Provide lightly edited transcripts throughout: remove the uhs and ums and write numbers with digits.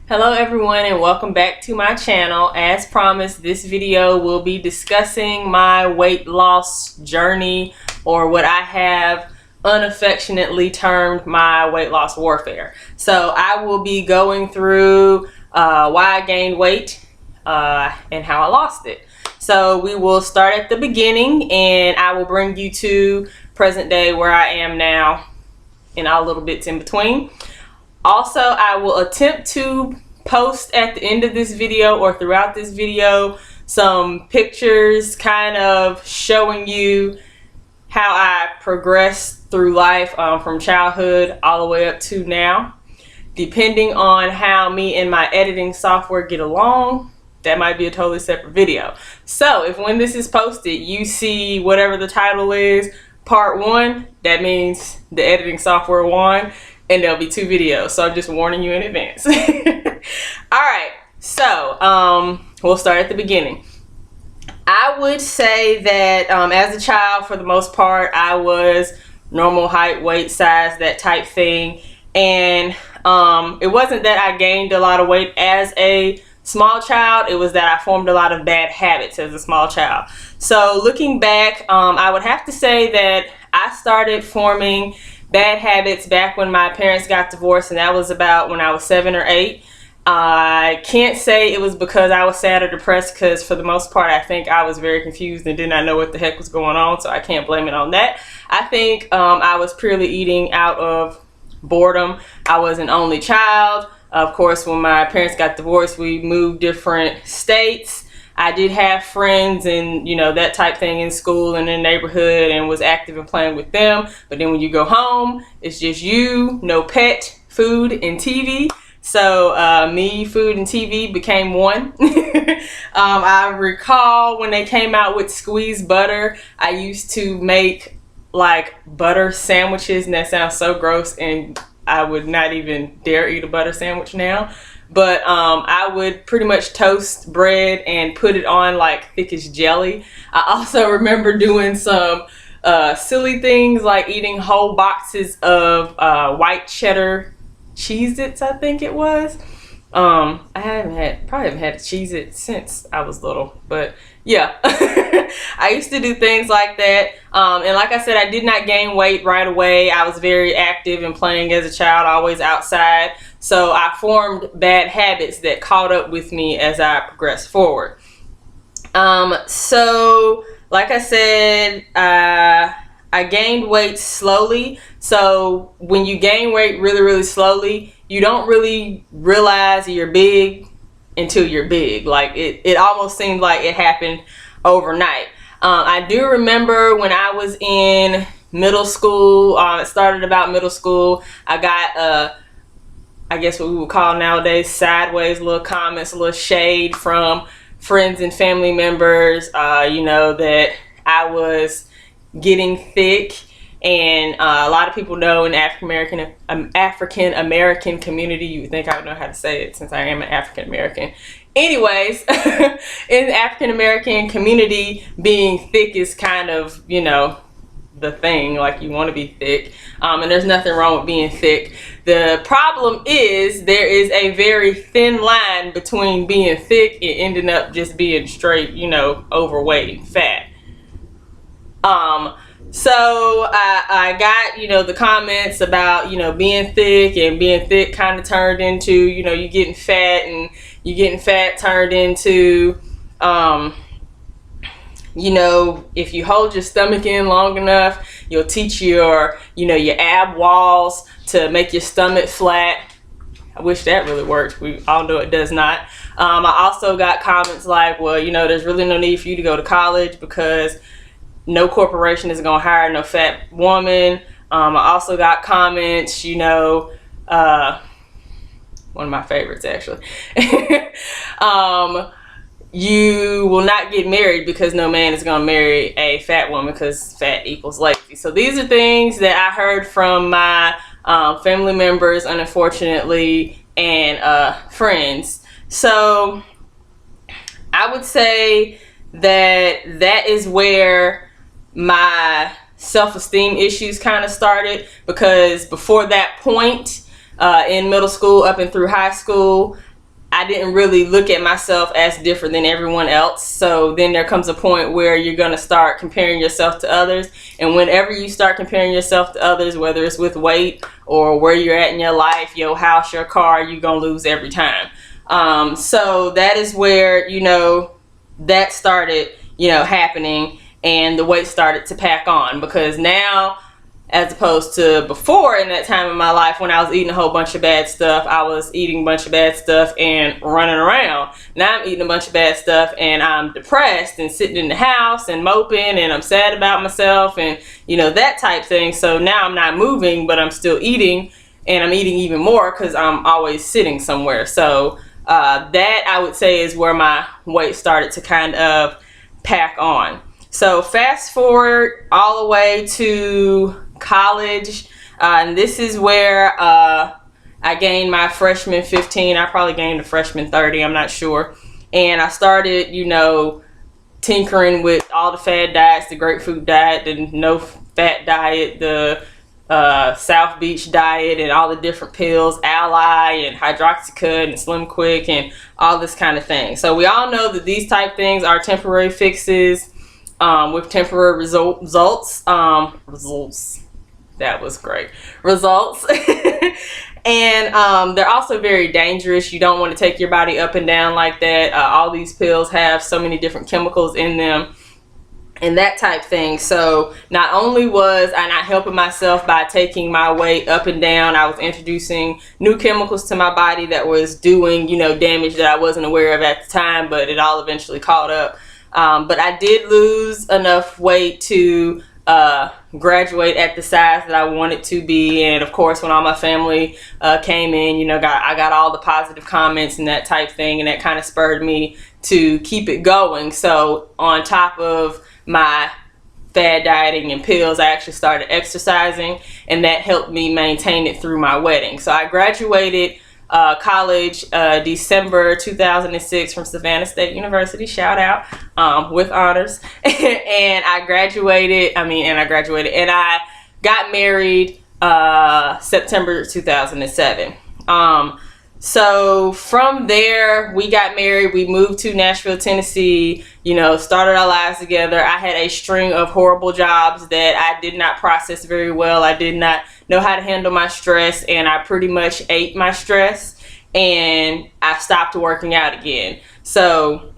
Hello everyone and welcome back to my channel. As promised, this video will be discussing my weight loss journey, or what I have unaffectionately termed my weight loss warfare. So I will be going through why I gained weight and how I lost it. So we will start at the beginning and I will bring you to present day where I am now and all little bits in between. Also, I will attempt to post at the end of this video or throughout this video some pictures kind of showing you how I progressed through life from childhood all the way up to now. Depending on how me and my editing software get along, that might be a totally separate video. So if when this is posted you see whatever the title is, part 1, that means the editing software won. And there'll be 2 videos, so I'm just warning you in advance. Alright, so we'll start at the beginning. I would say that as a child, for the most part, I was normal height, weight, size, that type thing. And it wasn't that I gained a lot of weight as a small child, it was that I formed a lot of bad habits as a small child. So looking back, I would have to say that I started forming bad habits back when my parents got divorced, and that was about when I was 7 or 8. I can't say it was because I was sad or depressed, because for the most part I think I was very confused and did not know what the heck was going on, so I can't blame it on that. I think I was purely eating out of boredom. I was an only child. Of course, when my parents got divorced, we moved different states. I did have friends and, you know, that type thing in school and in the neighborhood, and was active and playing with them. But then when you go home, it's just you, no pet, food, and TV. So me, food, and TV became one. I recall when they came out with squeezed butter, I used to make like butter sandwiches, and that sounds so gross, and I would not even dare eat a butter sandwich now. But I would pretty much toast bread and put it on like thick as jelly. I also remember doing some silly things like eating whole boxes of white cheddar Cheez-Its, I think it was. I probably haven't had a Cheez-It since I was little, but yeah. I used to do things like that. And like I said, I did not gain weight right away. I was very active and playing as a child, always outside. So I formed bad habits that caught up with me as I progressed forward. So like I said, I gained weight slowly. So when you gain weight really, really slowly, you don't really realize you're big until you're big. Like it almost seemed like it happened overnight. I do remember when I was in middle school, it started about middle school, I got I guess what we would call nowadays sideways little comments, a little shade from friends and family members, you know, that I was getting thick. And a lot of people know in the African American community, you would think I would know how to say it since I am an African American. Anyways, in the African American community, being thick is kind of, you know, the thing. Like, you want to be thick, and there's nothing wrong with being thick. The problem is there is a very thin line between being thick and ending up just being straight, you know, overweight and fat. So I got, you know, the comments about, you know, being thick, and being thick kind of turned into, you know, you getting fat, and you getting fat turned into, you know, if you hold your stomach in long enough, you'll teach your, you know, your ab walls to make your stomach flat. I wish that really worked. We all know it does not. I also got comments like, well, you know, there's really no need for you to go to college because no corporation is gonna hire no fat woman. I also got comments, you know, one of my favorites actually. You will not get married because no man is gonna marry a fat woman because fat equals lazy. So these are things that I heard from my family members, unfortunately, and friends. So I would say that that is where my self-esteem issues kind of started, because before that point, in middle school up and through high school, I didn't really look at myself as different than everyone else. So then there comes a point where you're going to start comparing yourself to others. And whenever you start comparing yourself to others, whether it's with weight or where you're at in your life, your house, your car, you're going to lose every time. So that is where, you know, that started, you know, happening, and the weight started to pack on. Because now, as opposed to before, in that time in my life when I was eating a whole bunch of bad stuff, I was eating a bunch of bad stuff and running around. Now I'm eating a bunch of bad stuff and I'm depressed and sitting in the house and moping, and I'm sad about myself, and you know, that type thing. So now I'm not moving, but I'm still eating, and I'm eating even more because I'm always sitting somewhere. So that, I would say, is where my weight started to kind of pack on. So fast forward all the way to college, and this is where I gained my freshman 15. I probably gained a freshman 30, I'm not sure. And I started, you know, tinkering with all the fad diets, the grapefruit diet, the no fat diet, the South Beach diet, and all the different pills, Ally and Hydroxycut and Slim Quick and all this kind of thing. So we all know that these type things are temporary fixes with temporary results. That was great. Results. And they're also very dangerous. You don't want to take your body up and down like that. All these pills have so many different chemicals in them and that type thing. So not only was I not helping myself by taking my weight up and down, I was introducing new chemicals to my body that was doing, you know, damage that I wasn't aware of at the time, but it all eventually caught up. But I did lose enough weight to graduate at the size that I wanted to be. And of course, when all my family came in, you know, I got all the positive comments and that type thing, and that kind of spurred me to keep it going. So on top of my fad dieting and pills, I actually started exercising, and that helped me maintain it through my wedding. So I graduated college December 2006 from Savannah State University, shout out, with honors. And I graduated, and I got married September 2007. So from there, we got married, we moved to Nashville, Tennessee, you know, started our lives together. I had a string of horrible jobs that I did not process very well. I did not know how to handle my stress, and I pretty much ate my stress, and I stopped working out again. So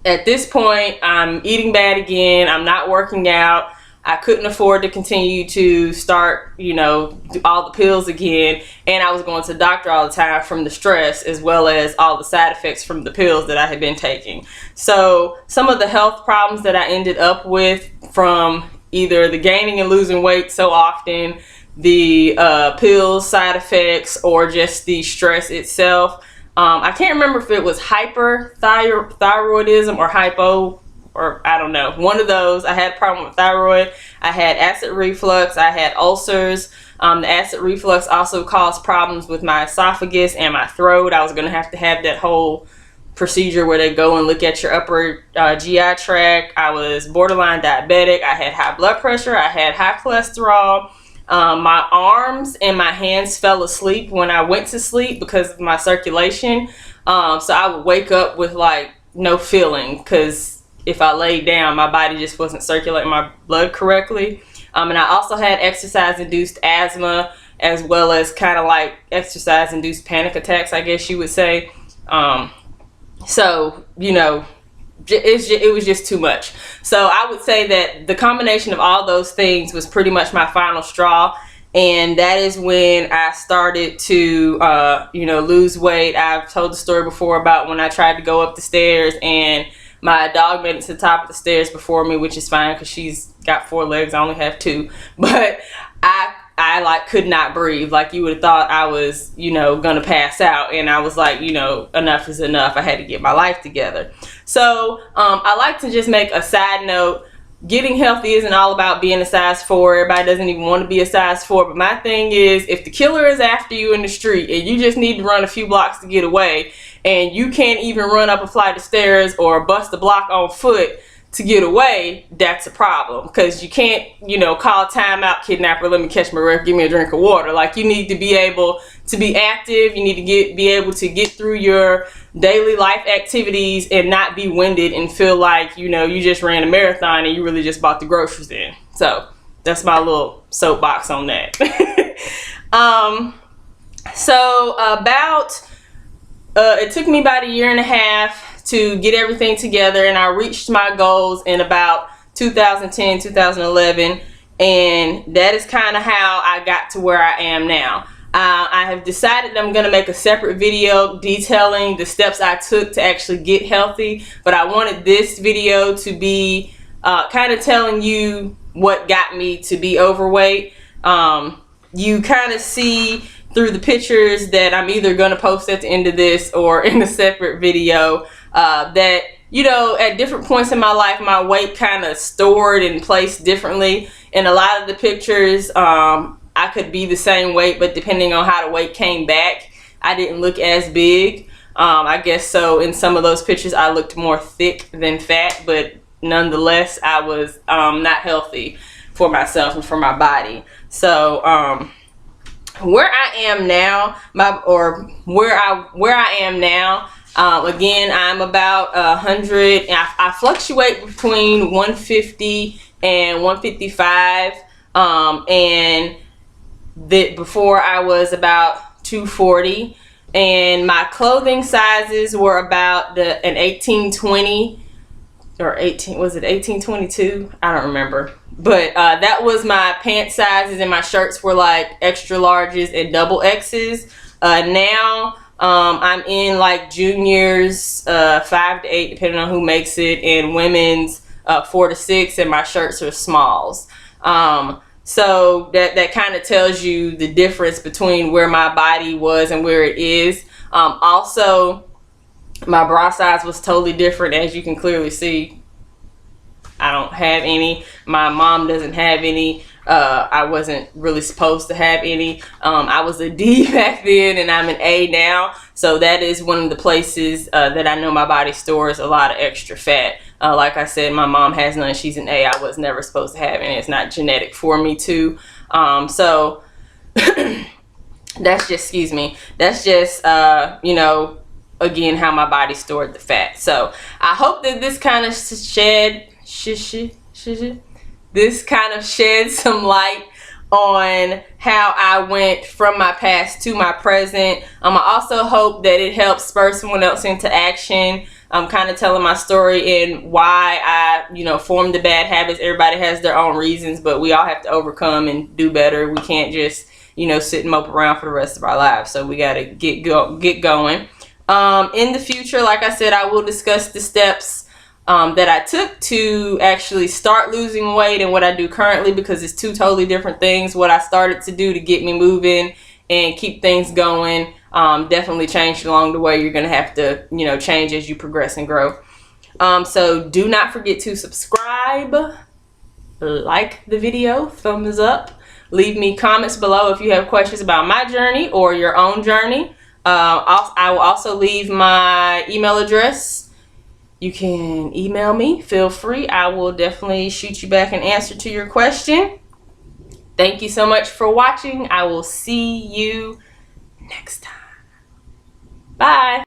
at this point, I'm eating bad again. I'm not working out. I couldn't afford to continue to start, you know, do all the pills again. And I was going to the doctor all the time from the stress, as well as all the side effects from the pills that I had been taking. So some of the health problems that I ended up with from either the gaining and losing weight so often, the pills side effects, or just the stress itself. I can't remember if it was hyperthyroidism or hypo, or I don't know, one of those. I had a problem with thyroid. I had acid reflux. I had ulcers. The acid reflux also caused problems with my esophagus and my throat. I was going to have that whole procedure where they go and look at your upper GI tract. I was borderline diabetic. I had high blood pressure. I had high cholesterol. My arms and my hands fell asleep when I went to sleep because of my circulation. So I would wake up with like no feeling, because if I laid down, my body just wasn't circulating my blood correctly. And I also had exercise-induced asthma, as well as kind of like exercise-induced panic attacks, I guess you would say. So, you know, it was just too much. So I would say that the combination of all those things was pretty much my final straw. And that is when I started to, you know, lose weight. I've told the story before about when I tried to go up the stairs and my dog made it to the top of the stairs before me, which is fine because she's got 4 legs. I only have 2. But I like could not breathe. Like you would have thought I was, you know, gonna pass out. And I was like, you know, enough is enough. I had to get my life together. So I like to just make a side note. Getting healthy isn't all about being a size 4. Everybody doesn't even want to be a size 4. But my thing is, if the killer is after you in the street and you just need to run a few blocks to get away, and you can't even run up a flight of stairs or bust a block on foot to get away, that's a problem, because you can't, you know, call time out, kidnapper, let me catch my breath, give me a drink of water. Like, you need to be able to be active. You need to be able to get through your daily life activities and not be winded and feel like, you know, you just ran a marathon and you really just bought the groceries in. So that's my little soapbox on that. It took me about a year and a half to get everything together, and I reached my goals in about 2010, 2011, and that is kind of how I got to where I am now. I have decided that I'm going to make a separate video detailing the steps I took to actually get healthy, but I wanted this video to be kind of telling you what got me to be overweight. You kind of see through the pictures that I'm either going to post at the end of this or in a separate video, that, you know, at different points in my life, my weight kind of stored and placed differently. In a lot of the pictures, I could be the same weight, but depending on how the weight came back, I didn't look as big. I guess so in some of those pictures I looked more thick than fat, but nonetheless I was not healthy for myself and for my body. So where I am now, again, I'm about 100. I fluctuate between 150 and 155, and that before I was about 240, and my clothing sizes were about an 1820 or 18, was it 1822? I don't remember, but that was my pant sizes, and my shirts were like extra larges and double X's. Now I'm in like juniors, 5 to 8 depending on who makes it, and women's 4 to 6, and my shirts are smalls. So that kind of tells you the difference between where my body was and where it is. Also, my bra size was totally different, as you can clearly see. I don't have any. My mom doesn't have any. I wasn't really supposed to have any. I was a D back then, and I'm an A now. So that is one of the places that I know my body stores a lot of extra fat. Like I said, my mom has none. She's an A. I was never supposed to have any. It's not genetic for me to. So that's just, excuse me, that's just, you know, again, how my body stored the fat. So I hope that this kind of sheds some light on how I went from my past to my present. I also hope that it helps spur someone else into action. I'm kind of telling my story and why I, you know, formed the bad habits. Everybody has their own reasons, but we all have to overcome and do better. We can't just, you know, sit and mope around for the rest of our lives. So we got to get going. In the future, like I said, I will discuss the steps that I took to actually start losing weight and what I do currently, because it's two totally different things. What I started to do to get me moving and keep things going definitely changed along the way. You're going to have to, you know, change as you progress and grow. So do not forget to subscribe, like the video, thumbs up, leave me comments below if you have questions about my journey or your own journey. I will also leave my email address. You can email me, feel free. I will definitely shoot you back an answer to your question. Thank you so much for watching. I will see you next time. Bye.